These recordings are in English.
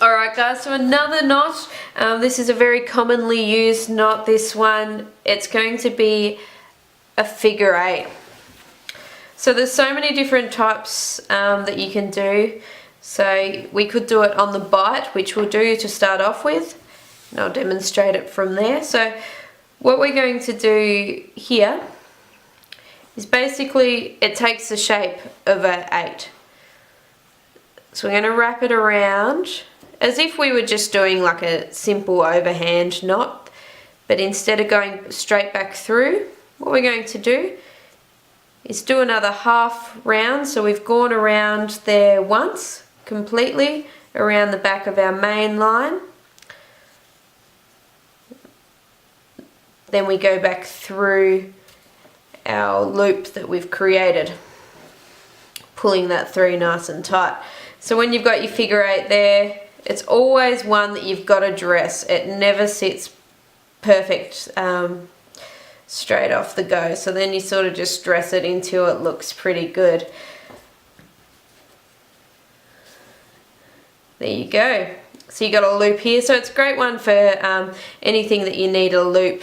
Alright guys, so another knot. This is a very commonly used knot, this one. It's going to be a figure 8. So there's so many different types that you can do. So we could do it on the bight, which we'll do to start off with, and I'll demonstrate it from there. So what we're going to do here is basically, it takes the shape of an 8. So we're going to wrap it around as if we were just doing like a simple overhand knot, but instead of going straight back through, what we're going to do is do another half round. So we've gone around there once completely around the back of our main line, then we go back through our loop that we've created, pulling that through nice and tight. So when you've got your figure 8 there, it's always one that you've got to dress. It never sits perfect straight off the go. So then you sort of just dress it until it looks pretty good. There you go. So you got a loop here. So it's a great one for anything that you need a loop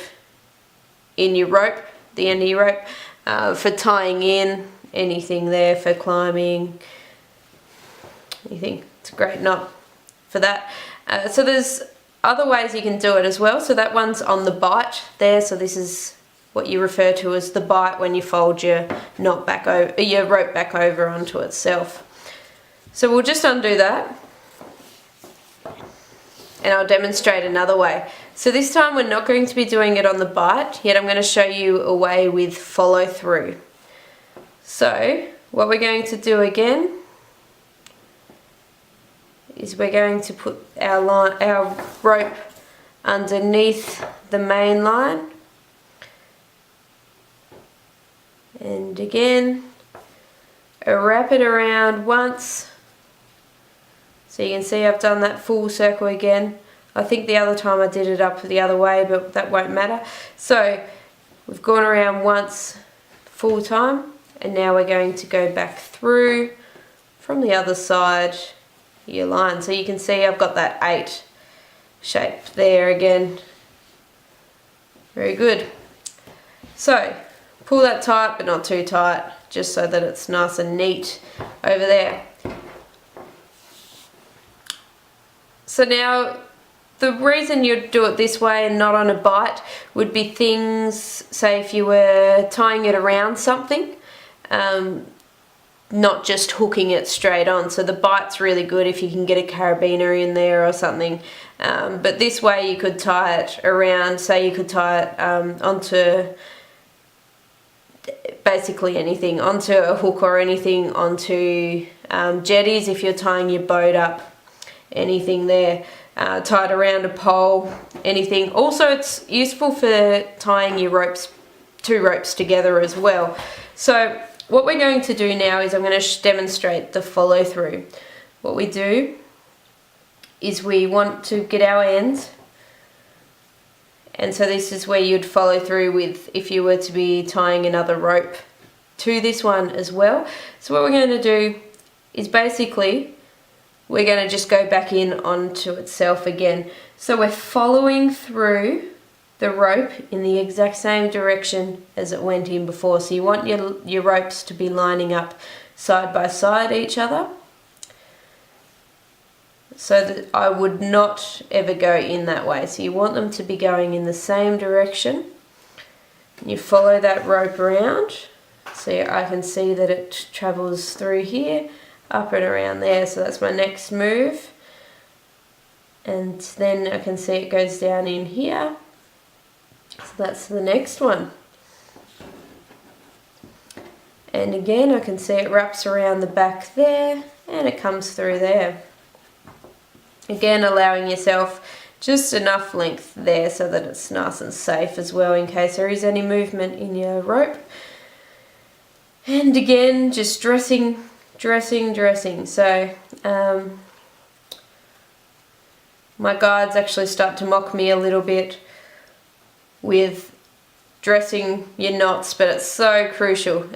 in your rope, the end of your rope, for tying in, anything there for climbing, anything. It's a great knot for that. So there's other ways you can do it as well. So that one's on the bight there. So this is what you refer to as the bight when you fold your knot back over, your rope back over onto itself. So we'll just undo that, and I'll demonstrate another way. So this time we're not going to be doing it on the bight, yet I'm going to show you a way with follow through. So what we're going to do again is we're going to put our rope underneath the main line, and again wrap it around once. So you can see I've done that full circle again. I think the other time I did it up the other way, but that won't matter. So we've gone around once full time, and now we're going to go back through from the other side your line. So you can see I've got that 8 shape there again. Very good. So pull that tight, but not too tight, just so that it's nice and neat over there. So now the reason you'd do it this way and not on a bight would be things, say if you were tying it around something, not just hooking it straight on. So the bight's really good if you can get a carabiner in there or something, but this way you could tie it around. Say you could tie it onto basically anything, onto a hook or anything, onto jetties if you're tying your boat up, anything there, tied around a pole, anything. Also it's useful for tying your ropes, 2 ropes together as well. So what we're going to do now is I'm going to demonstrate the follow through. What we do is we want to get our ends, and so this is where you'd follow through with if you were to be tying another rope to this one as well. So what we're going to do is basically we're going to just go back in onto itself again. So we're following through the rope in the exact same direction as it went in before. So you want your ropes to be lining up side by side each other, so that I would not ever go in that way. So you want them to be going in the same direction. You follow that rope around, so I can see that it travels through here, up and around there. So that's my next move, and then I can see it goes down in here. So that's the next one. And again I can see it wraps around the back there, and it comes through there. Again, allowing yourself just enough length there so that it's nice and safe as well in case there is any movement in your rope. And again, just dressing. So my guides actually start to mock me a little bit with dressing your knots, but it's so crucial.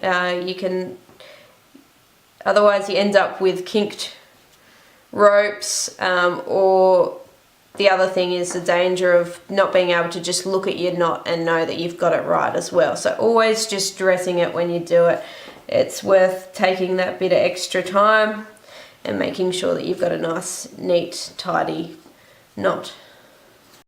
Otherwise you end up with kinked ropes, or the other thing is the danger of not being able to just look at your knot and know that you've got it right as well. So always just dressing it when you do it. It's worth taking that bit of extra time and making sure that you've got a nice, neat, tidy knot.